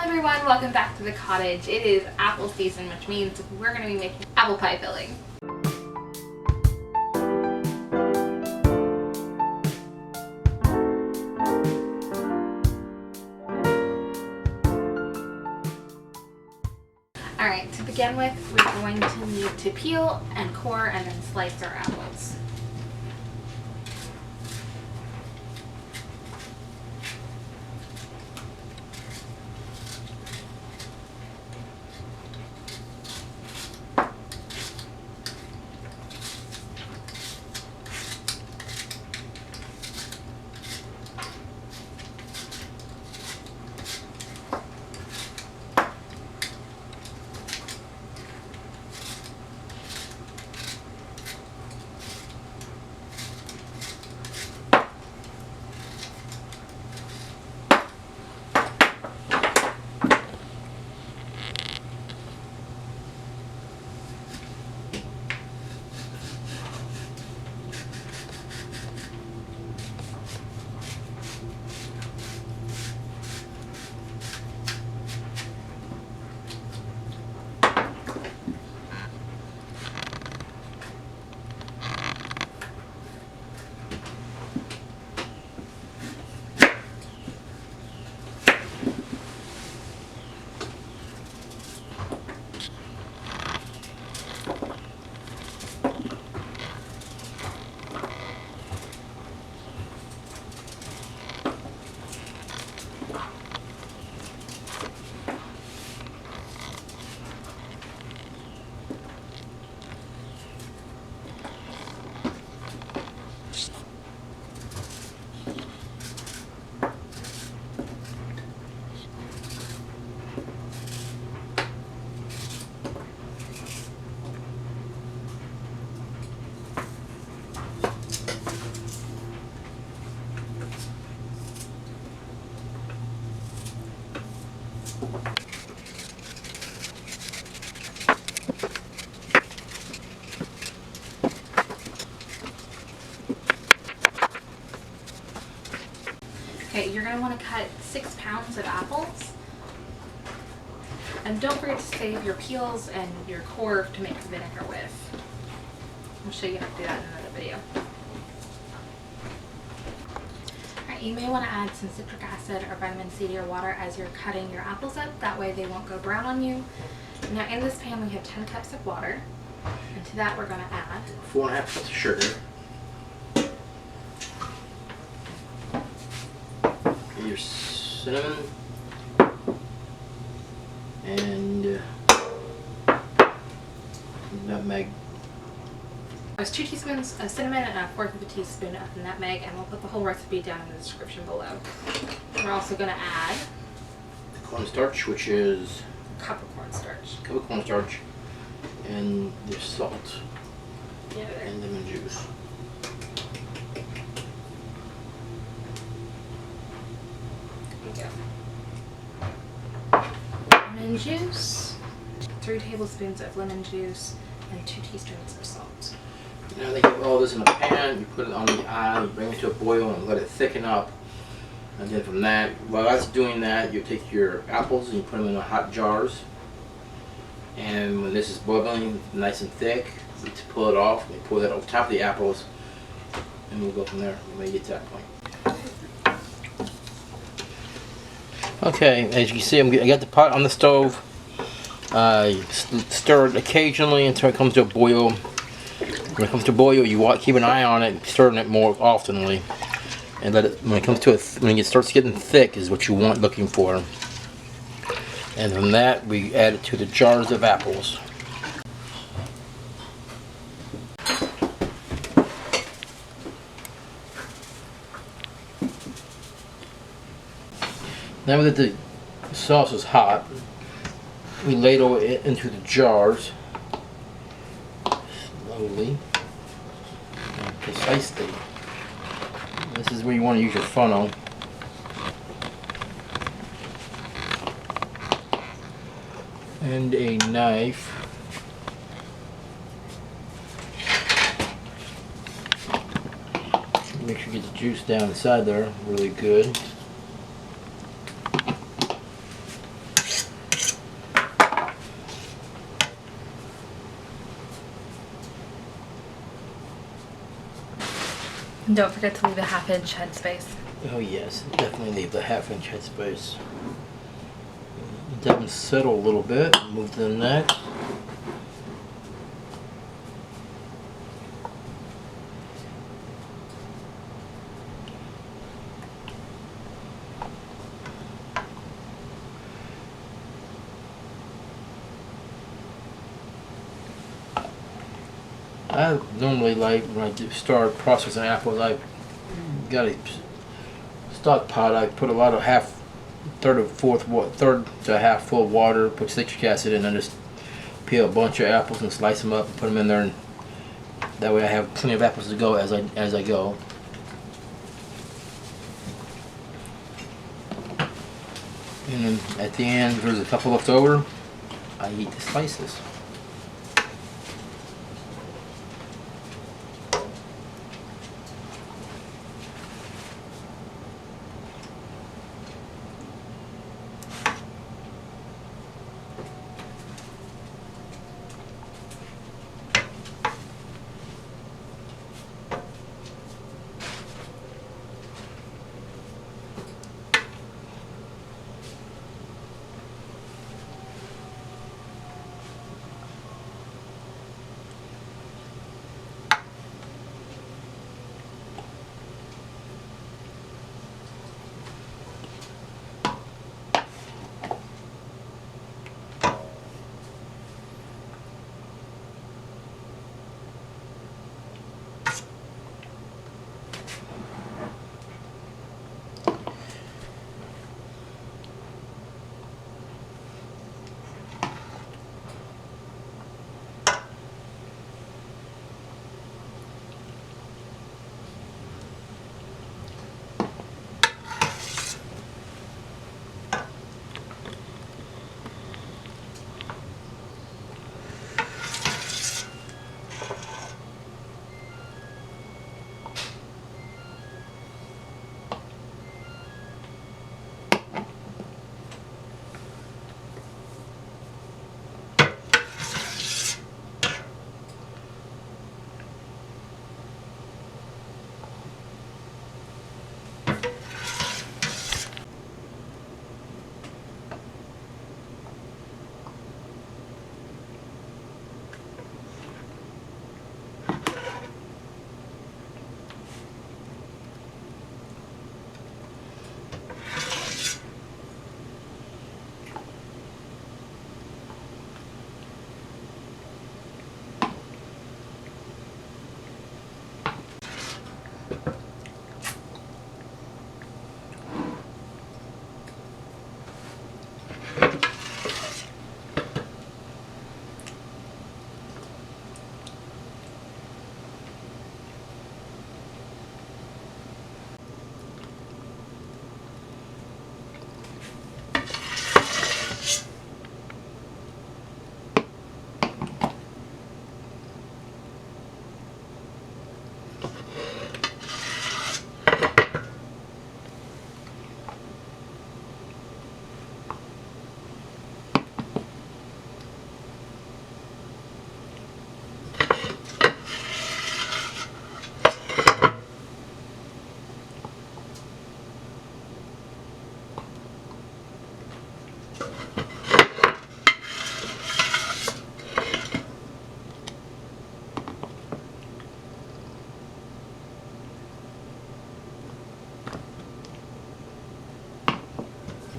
everyone, welcome back to the cottage. It is apple season, which means we're going to be making apple pie filling. Alright, to begin with, we're going to need to peel and core and then slice our apples. Okay, you're going to want to cut 6 pounds of apples. And don't forget to save your peels and your core to make the vinegar with. I'll show you how to do that in another video. Alright, you may want to add some citric acid or vitamin C to your water as you're cutting your apples up. That way they won't go brown on you. Now in this pan we have 10 cups of water. And to that we're going to add 4.5 cups of sugar. Your cinnamon and nutmeg. There's 2 teaspoons of cinnamon and 1/4 of a teaspoon of nutmeg, and we'll put the whole recipe down in the description below. We're also going to add The cornstarch, which is a cup of cornstarch. a cup of cornstarch, and your salt and lemon juice. Lemon juice, 3 tablespoons of lemon juice, and 2 teaspoons of salt. Now that you have all this in a pan, you put it on the eye, you bring it to a boil and let it thicken up. And then from that, while that's doing that, you take your apples and you put them in the hot jars. And when this is boiling nice and thick, you pull it off, you pour that over top of the apples, and we'll go from there when we get to that point. Okay, as you can see, I got the pot on the stove. Stir it occasionally until it comes to a boil. When it comes to a boil, you keep an eye on it, stirring it more oftenly, and let it. When it comes to when it starts getting thick, is what you want, looking for. And from that, we add it to the jars of apples. Now that the sauce is hot, we ladle it into the jars slowly and precisely. This is where you want to use your funnel. And a knife. Make sure you get the juice down inside there really good. And don't forget to leave a 1/2 inch headspace. Oh yes, definitely leave the 1/2 inch headspace. Let them settle a little bit. Move to the next. I normally like, when I start processing apples, I got a stock pot. I put a lot of third to a half full of water, put citric acid in, and just peel a bunch of apples and slice them up and put them in there, and that way I have plenty of apples to go as I go. And then at the end, if there's a couple left over, I eat the slices.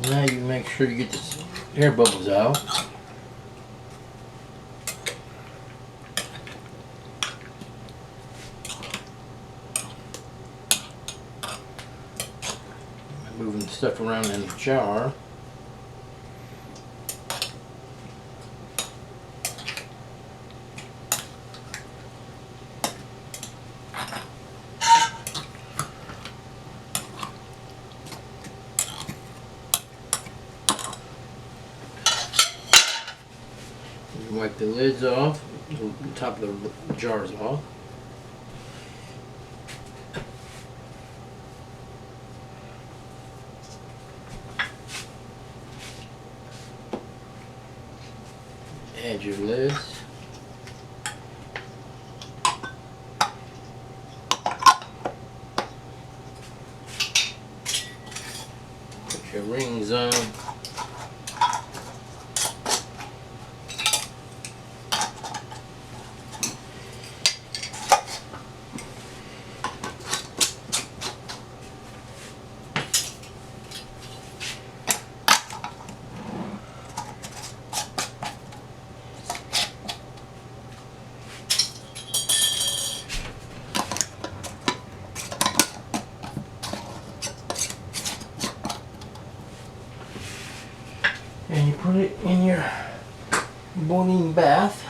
Now you make sure you get the air bubbles out. Moving stuff around in the jar. Wipe the lids off, the top of the jars off. Add your lids. your rings on. And you put it in your boiling bath.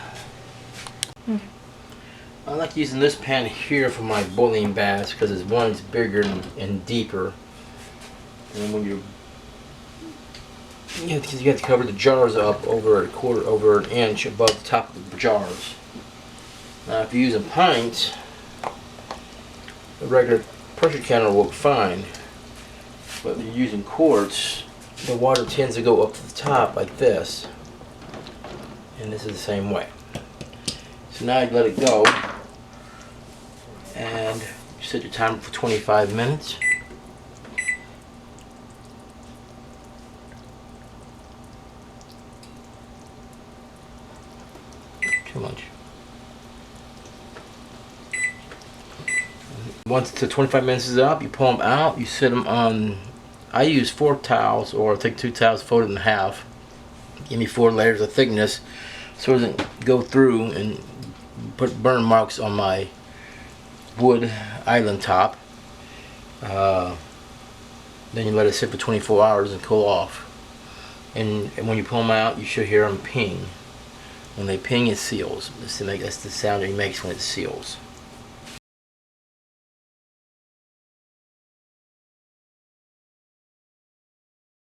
I like using this pan here for my boiling baths because it's bigger and deeper. And when you have to cover the jars up over an inch above the top of the jars. Now, if you use a pint, a regular pressure canner will work fine. But if you're using quarts, the water tends to go up to the top like this, and this is the same way. So now you let it go, and you set your timer for 25 minutes. Too much. Once the 25 minutes is up, you pull them out, you set them on, I use 4 towels, or take 2 towels, fold it in half. Give me 4 layers of thickness so it doesn't go through and put burn marks on my wood island top. Then you let it sit for 24 hours and cool off. And when you pull them out, you should hear them ping. When they ping, it seals. That's the sound it makes when it seals.